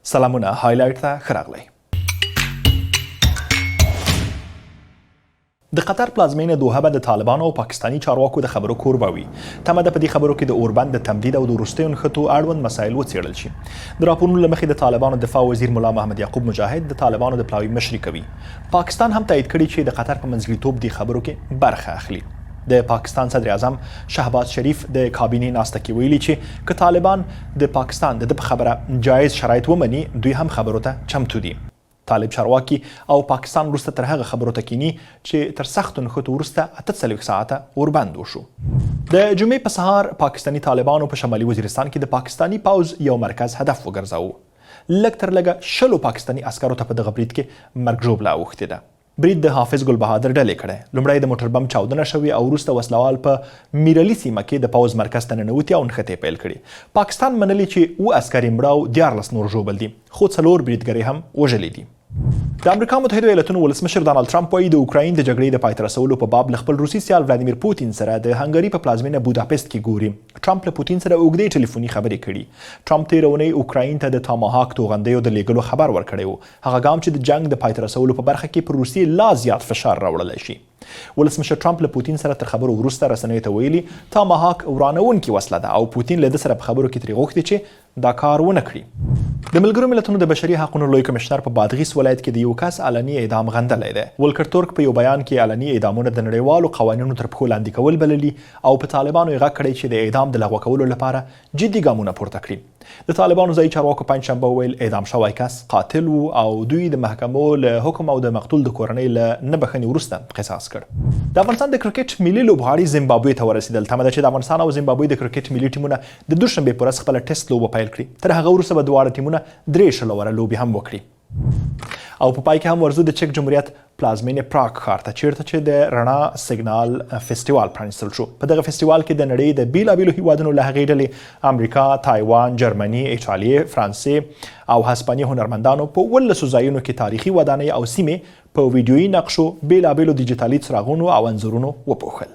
سلامونه هایلایټ ته ښه راغلی. د قطر پلازمینه دوحه به د طالبانو او پاکستاني چارواکو د خبرو کوربه وي. تمه ده په دې خبرو کې د اوربند د تمدید او د وروستیو نښتو اړوند مسایل وڅېړل شي. د راپورونو له مخې د طالبانو دفاع وزیر ملا محمد یعقوب مجاهد د طالبانو د پلاوي مشري کوي. پاکستان هم تایید کړي چې د قطر په منځګړیتوب دې خبرو کې برخه اخلي. د پاکستان صدر اعظم شهباز شریف د کابینې ناسته کې ویلي چې که طالبان د پاکستان د په خبره جایز شرایط ومني دوی هم خبرو ته چمتو دي. طالب چارواکي او پاکستان وروسته تر هغه خبرو ته کینی چې تر سختو نښتو وروسته 48 ساعته اوربند وشو. د جمعې په سهار پاکستاني طالبانو په شمالي وزیرستان کې د پاکستاني پوځ یو مرکز هدف وګرځاوه. لږ تر لږه 100 پاکستاني عسکرو ته په دغه برید کې مرګ ژوبله اوښتې ده. برید د حافظ ګل بهادر ډلې کړی. لومړی د موټر بم چاودنه شوې او وروسته وسلوال په میرلي سیمه کې د پوځ مرکز ته ننوتي او نښتې پیل کړي. پاکستان منلي چې 7 عسکر یې مړه او 14 نور ژوبل دي، خو 4 بریدګرې هم وژلي دي. د امریکا متحده ایالاتونو ولسمشر ډانلډ ټرمپ وایي د اوکراین د جګړې د پای ته رسولو په باب له خپل روسي سیال ولادیمیر پوتین سره د هنګري په پلازمینه بوداپست کې ګوري. ټرمپ له پوتین سره اوږدې ټلیفوني خبرې کړي. ټرمپ تېره اونۍ اوکراین ته د تاماهاک توغندیو د لیږلو خبر ورکړی و، هغه ګام چې د جنګ د پای ته رسولو په برخه کې پر روسیې لا زیات فشار راوړلی شي. ولسمشر ټرمپ له پوتین سره تر خبرو وروسته رسنیو ته ویلي تاماهاک ورانوونکې وسله ده او پوتین له ده سره په خبرو کې ترې غوښتي چې دا کار ونه کړي. د ملګرو ملتونو د بشري حقوقو لوی کمشنر په بادغیس ولایت کې د یو کس علني اعدام غندلی دی. ولکر تورک په یو بیان کې علني اعدامونه د نړیوالو قوانینو تر پښو لاندې کول بللي او په طالبانو یې غږ کړی چې د اعدام د لغوه کولو لپاره جدي ګامونه پورته کړي. د طالبانو ځایي چارواکو پنجشنبه وویل اعدام شوی کس قاتل و او دوی د محکمو له حکم او د مقتول د کورنۍ له نه بخښنې وروسته قصاص کړ. د افغانستان د کرکټ ملي لوبغاړي زیمبابوې ته ورسېدل. تمه ده چې د افغانستان او زیمبابوې د کرکټ ملي ټیمونه د دوشنبې په ورځ خپله ټیسټ لوبه پیل کړي. تر هغه وروسته به دواړه ټیمونه 3 شلوره لوبې هم وکړي. او په پای کې هم ورځو د چک جمهوریت پلازمینې پراګ ښار ته چیرته چې د رڼا سیګنال فیسټیوال پرانیستل شو. په دغه فیسټیوال کې د نړۍ د بیلابیلو هیوادونو له هغې ډلې امریکا، تایوان، جرمني، ایټالیا، فرانسې او هسپانیې هنرمندانو په 18 ځایونو کې تاریخي ودانۍ او سیمې په ویډیویي نقشو، بیلابیلو ډیجیټالي څراغونو او انځورونو وپوښل.